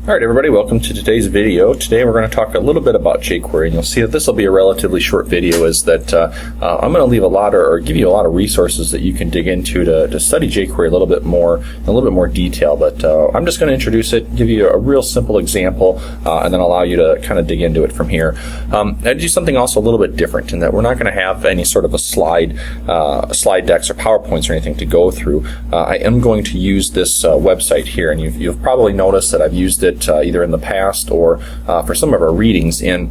All right, everybody, welcome to today's video. Today we're going to talk a little bit about jQuery, and you'll see that this will be a relatively short video. Is that I'm going to leave a lot or give you a lot of resources that you can dig into to study jQuery a little bit more detail. But I'm just going to introduce it, give you a real simple example, and then allow you to kind of dig into it from here. I do something also a little bit different in that we're not going to have any sort of a slide decks or PowerPoints or anything to go through. I am going to use this website here, and you've probably noticed that I've used it either in the past or for some of our readings. And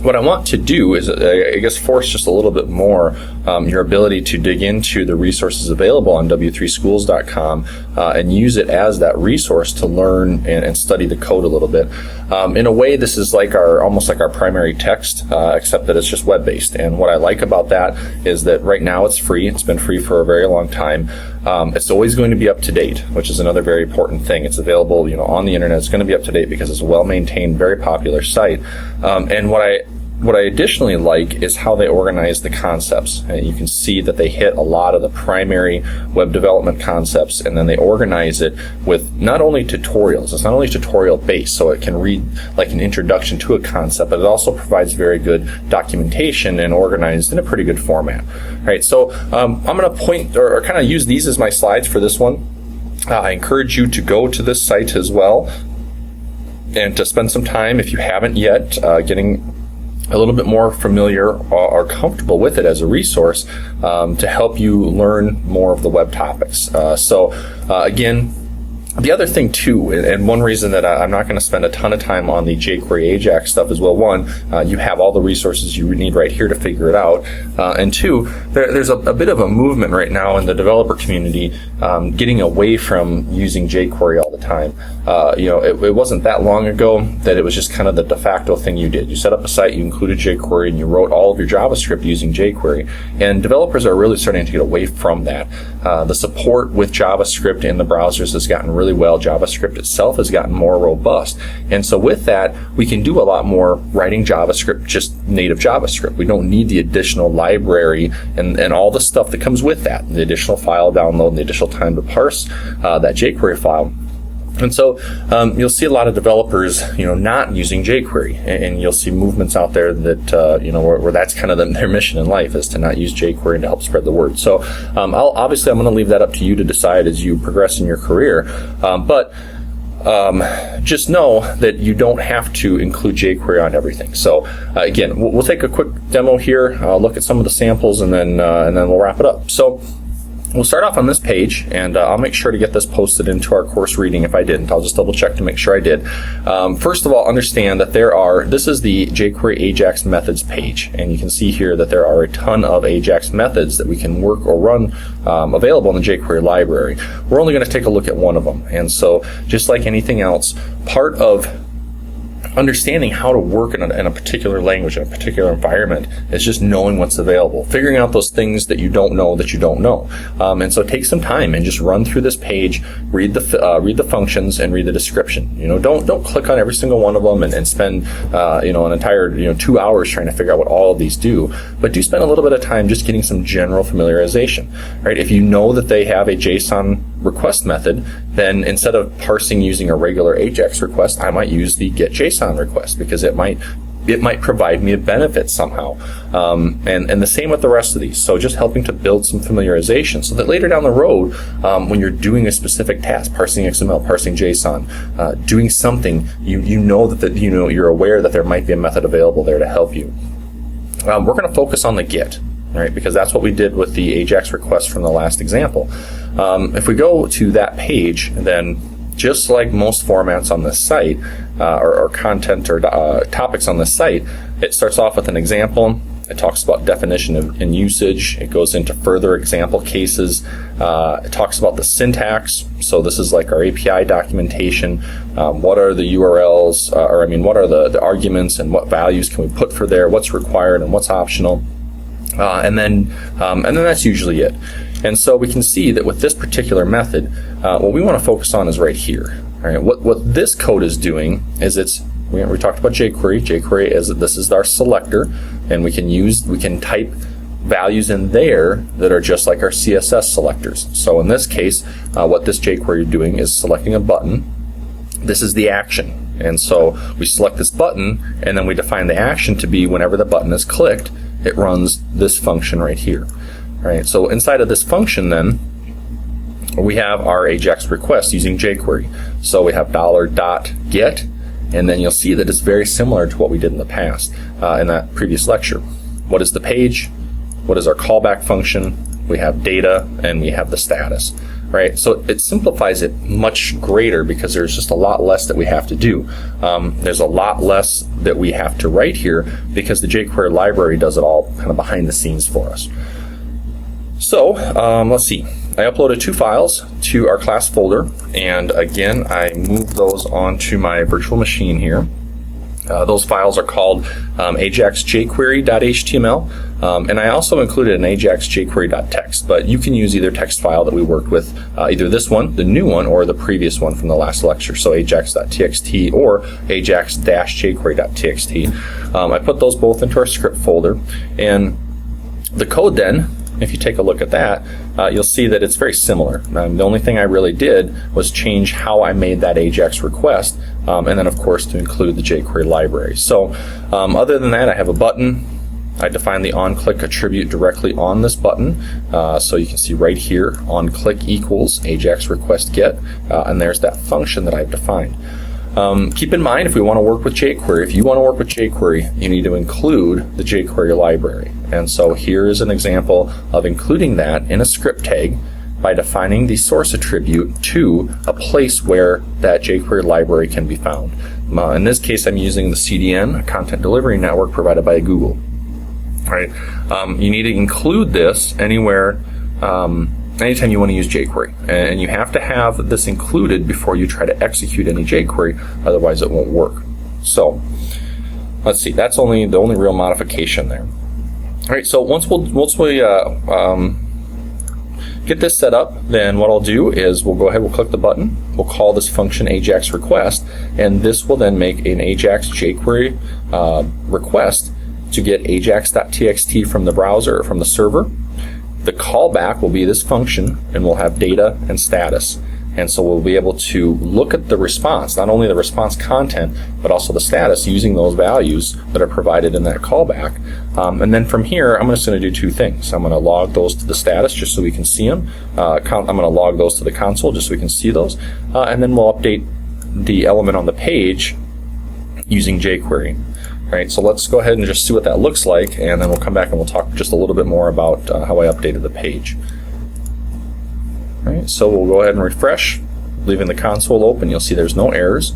what I want to do is, I guess, force just a little bit more your ability to dig into the resources available on w3schools.com and use it as that resource to learn and study the code a little bit. In a way, this is like almost like our primary text, except that it's just web-based. And what I like about that is that right now it's free. It's been free for a very long time. It's always going to be up to date, which is another very important thing. It's available, on the internet. It's going to be up to date because it's a well-maintained, very popular site. And what I additionally like is how they organize the concepts. And you can see that they hit a lot of the primary web development concepts, and then they organize it with not only tutorials. It's not only tutorial based, so it can read like an introduction to a concept, but it also provides very good documentation and organized in a pretty good format. All right, so I'm going to point or kind of use these as my slides for this one. I encourage you to go to this site as well and to spend some time, if you haven't yet, getting a little bit more familiar or comfortable with it as a resource to help you learn more of the web topics. Again, the other thing too, and one reason that I'm not going to spend a ton of time on the jQuery Ajax stuff is, well, one, you have all the resources you need right here to figure it out, and two, there's a bit of a movement right now in the developer community getting away from using jQuery all the time. It wasn't that long ago that it was just kind of the de facto thing you did. You set up a site, you included jQuery, and you wrote all of your JavaScript using jQuery. And developers are really starting to get away from that. The support with JavaScript in the browsers has gotten really well. JavaScript itself has gotten more robust. And so with that, we can do a lot more writing JavaScript, just native JavaScript. We don't need the additional library and all the stuff that comes with that, the additional file download and the additional time to parse that jQuery file. And so you'll see a lot of developers, not using jQuery, and you'll see movements out there that, where that's kind of their mission in life, is to not use jQuery and to help spread the word. So I'm going to leave that up to you to decide as you progress in your career. But just know that you don't have to include jQuery on everything. So again, we'll take a quick demo here. I'll look at some of the samples, and then we'll wrap it up. So we'll start off on this page, and I'll make sure to get this posted into our course reading. If I didn't, I'll just double check to make sure I did. First of all, understand that this is the jQuery Ajax methods page, and you can see here that there are a ton of Ajax methods that we can work or run available in the jQuery library. We're only going to take a look at one of them, and so just like anything else, part of understanding how to work in a particular language, in a particular environment, is just knowing what's available, figuring out those things that you don't know. And so take some time and just run through this page, read the functions, and read the description. Don't click on every single one of them and spend an entire 2 hours trying to figure out what all of these do. But do spend a little bit of time just getting some general familiarization. Right? If you know that they have a JSON request method, then instead of parsing using a regular Ajax request, I might use the get JSON request, because it might provide me a benefit somehow. And the same with the rest of these. So just helping to build some familiarization so that later down the road, when you're doing a specific task, parsing XML, parsing JSON, doing something, you're aware that there might be a method available there to help you. We're going to focus on the get. Right, because that's what we did with the Ajax request from the last example. If we go to that page, then just like most formats on this site, or content or topics on this site, it starts off with an example. It talks about definition and usage. It goes into further example cases. It talks about the syntax. So this is like our API documentation. What are the URLs, what are the arguments, and what values can we put for there? What's required and what's optional? And then that's usually it. And so we can see that with this particular method, what we want to focus on is right here. All right, what this code is doing is we talked about jQuery. jQuery is our selector, and we can type values in there that are just like our CSS selectors. So in this case, what this jQuery is doing is selecting a button. This is the action. And so we select this button, and then we define the action to be whenever the button is clicked, it runs this function right here. All right, so inside of this function then, we have our Ajax request using jQuery. So we have $.get, and then you'll see that it's very similar to what we did in the past in that previous lecture. What is the page? What is our callback function? We have data, and we have the status. Right? So it simplifies it much greater because there's just a lot less that we have to do. There's a lot less that we have to write here because the jQuery library does it all kind of behind the scenes for us. So let's see. I uploaded 2 files to our class folder, and again, I moved those onto my virtual machine here. Those files are called Ajax jQuery.html, and I also included an Ajax jQuery.txt, but you can use either text file that we worked with, either this one, the new one, or the previous one from the last lecture, so ajax.txt or ajax-jQuery.txt. I put those both into our script folder, and the code then, if you take a look at that, you'll see that it's very similar. The only thing I really did was change how I made that Ajax request, and then of course to include the jQuery library. So other than that, I have a button. I define the onClick attribute directly on this button. So you can see right here, onClick equals Ajax request get, and there's that function that I've defined. Keep in mind, if we want to work with jQuery, if you want to work with jQuery, you need to include the jQuery library. And so here is an example of including that in a script tag by defining the source attribute to a place where that jQuery library can be found. In this case, I'm using the CDN, a content delivery network provided by Google. All right. You need to include this anywhere, anytime you want to use jQuery, and you have to have this included before you try to execute any jQuery, otherwise it won't work. So let's see, that's the only real modification there. All right, so once we get this set up, then what I'll do is we'll go ahead, we'll click the button, we'll call this function Ajax request, and this will then make an Ajax jQuery request to get ajax.txt from the browser or from the server. The callback will be this function, and we'll have data and status. And so we'll be able to look at the response, not only the response content, but also the status using those values that are provided in that callback. And then from here, I'm just going to do 2 things. I'm going to log those to the status just so we can see them. I'm going to log those to the console just so we can see those. And then we'll update the element on the page using jQuery. All right, so let's go ahead and just see what that looks like, and then we'll come back and we'll talk just a little bit more about how I updated the page. All right, so we'll go ahead and refresh, leaving the console open. You'll see there's no errors.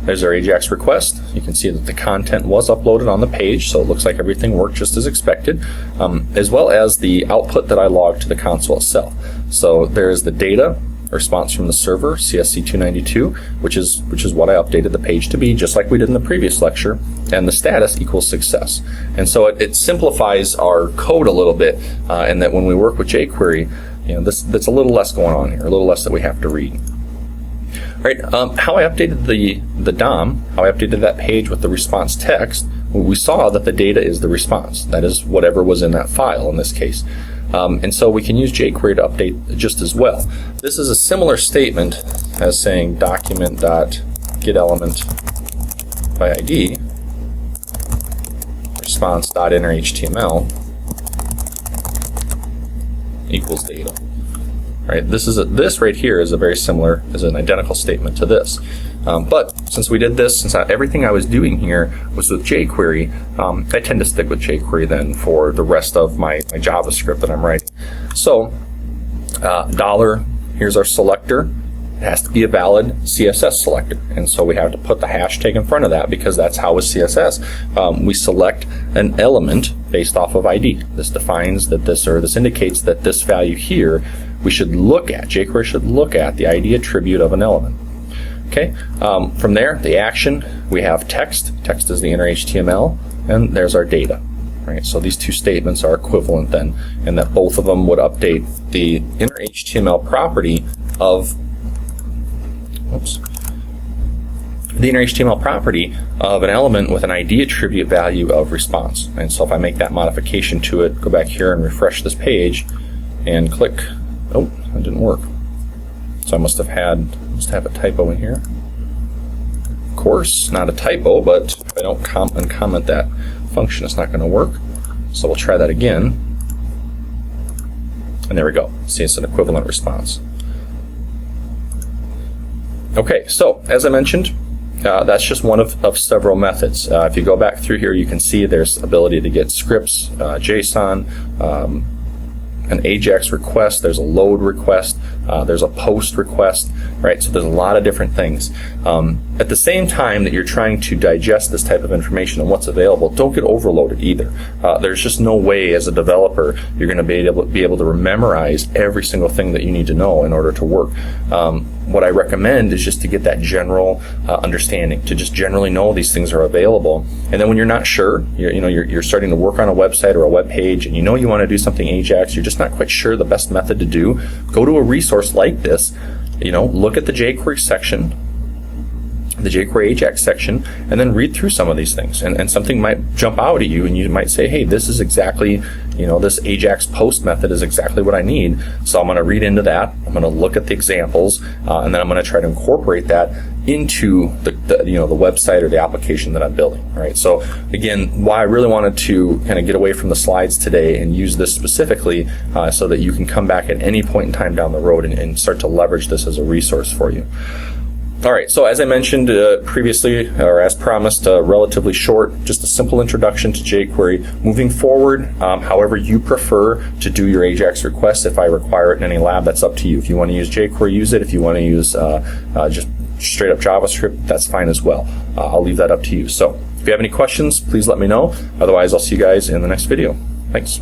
There's our Ajax request. You can see that the content was uploaded on the page, so it looks like everything worked just as expected, as well as the output that I logged to the console itself. So there's the data, response from the server, CSC292, which is what I updated the page to be, just like we did in the previous lecture, and the status equals success. And so it simplifies our code a little bit, and that when we work with jQuery, that's a little less going on here, a little less that we have to read. All right, how I updated the DOM, how I updated that page with the response text, we saw that the data is the response. That is whatever was in that file in this case. And so we can use jQuery to update just as well. This is a similar statement as saying document.getElement by ID response.innerHTML equals data. Right? This right here is an identical statement to this. But since we did this, since everything I was doing here was with jQuery, I tend to stick with jQuery then for the rest of my JavaScript that I'm writing. So, here's our selector. It has to be a valid CSS selector, and so we have to put the hashtag in front of that because that's how with CSS we select an element based off of ID. This defines that this indicates that this value here we should look at. jQuery should look at the ID attribute of an element. Okay. From there, the action, we have text. Text is the inner HTML, and there's our data. Right. So these 2 statements are equivalent then, and that both of them would update the inner HTML property of the inner HTML property of an element with an ID attribute value of response. And so if I make that modification to it, go back here and refresh this page, and click. Oh, that didn't work. So I must have a typo in here. course, not a typo, but if I don't uncomment that function, it's not going to work. So we'll try that again. And there we go. See, it's an equivalent response. Okay, so as I mentioned, that's just one of several methods. If you go back through here, you can see there's ability to get scripts, JSON, an Ajax request, there's a load request, there's a post request, right? So there's a lot of different things. At the same time that you're trying to digest this type of information and what's available, don't get overloaded either. There's just no way as a developer you're going to be able to memorize every single thing that you need to know in order to work. What I recommend is just to get that general understanding, to just generally know these things are available. And then when you're not sure, you're starting to work on a website or a web page, and you want to do something Ajax, you're just not quite sure the best method to do, go to a resource like this, look at the jQuery section, the jQuery Ajax section, and then read through some of these things. And something might jump out at you, and you might say, hey, this is exactly, this Ajax post method is exactly what I need. So I'm going to read into that. I'm going to look at the examples, and then I'm going to try to incorporate that into the website or the application that I'm building. All right. So again, why I really wanted to kind of get away from the slides today and use this specifically so that you can come back at any point in time down the road and start to leverage this as a resource for you. All right, so as I mentioned previously, or as promised, relatively short, just a simple introduction to jQuery. Moving forward, however you prefer to do your Ajax requests, if I require it in any lab, that's up to you. If you want to use jQuery, use it. If you want to use just straight up JavaScript, that's fine as well. I'll leave that up to you. So if you have any questions, please let me know. Otherwise, I'll see you guys in the next video. Thanks.